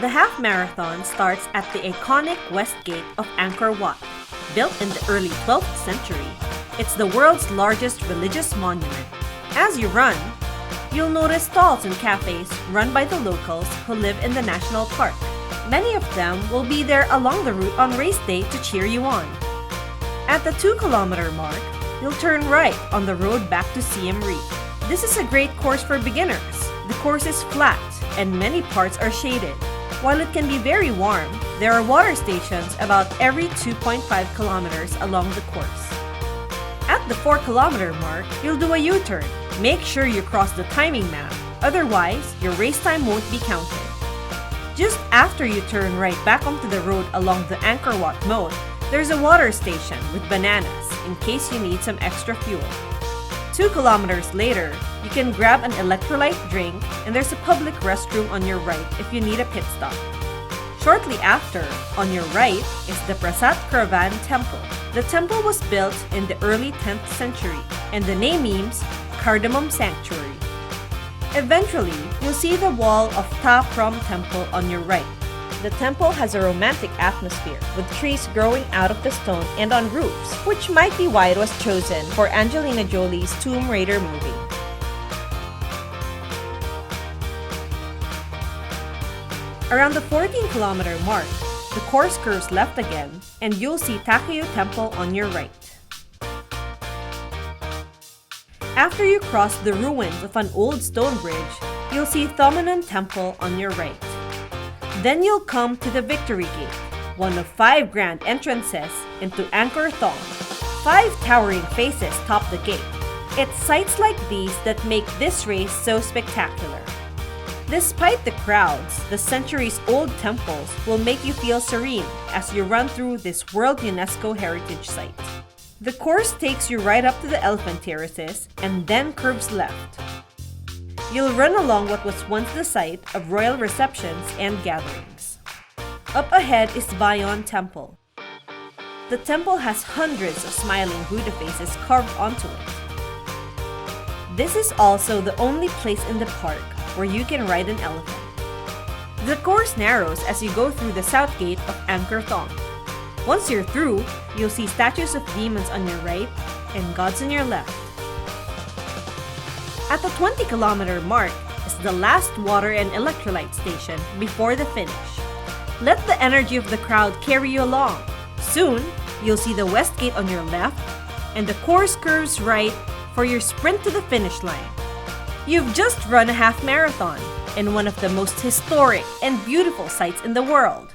The half marathon starts at the iconic West Gate of Angkor Wat. Built in the early 12th century, it's the world's largest religious monument. As you run, you'll notice stalls and cafes run by the locals who live in the national park. Many of them will be there along the route on race day to cheer you on. At the 2-kilometer mark, you'll turn right on the road back to Siem Reap. This is a great course for beginners. The course is flat and many parts are shaded. While it can be very warm, there are water stations about every 2.5 kilometers along the course. At the 4-kilometer mark, you'll do a U-turn. Make sure you cross the timing map, otherwise your race time won't be counted. Just after you turn right back onto the road along the Angkor Wat moat, there's a water station with bananas in case you need some extra fuel. 2 kilometers later, you can grab an electrolyte drink and there's a public restroom on your right if you need a pit stop. Shortly after, on your right, is the Prasat Kravan Temple. The temple was built in the early 10th century and the name means Cardamom Sanctuary. Eventually, you'll see the wall of Ta Prohm Temple on your right. The temple has a romantic atmosphere with trees growing out of the stone and on roofs, which might be why it was chosen for Angelina Jolie's Tomb Raider movie. Around the 14-kilometer mark, the course curves left again and you'll see Takeo Temple on your right. After you cross the ruins of an old stone bridge, you'll see Thomanon Temple on your right. Then you'll come to the Victory Gate, one of 5 grand entrances into Angkor Thom. 5 towering faces top the gate. It's sights like these that make this race so spectacular. Despite the crowds, the centuries-old temples will make you feel serene as you run through this World UNESCO Heritage Site. The course takes you right up to the elephant terraces and then curves left. You'll run along what was once the site of royal receptions and gatherings. Up ahead is Bayon Temple. The temple has hundreds of smiling Buddha faces carved onto it. This is also the only place in the park where you can ride an elephant. The course narrows as you go through the south gate of Angkor Thom. Once you're through, you'll see statues of demons on your right and gods on your left. At the 20-kilometer mark is the last water and electrolyte station before the finish. Let the energy of the crowd carry you along. Soon, you'll see the West Gate on your left and the course curves right for your sprint to the finish line. You've just run a half marathon in one of the most historic and beautiful sites in the world.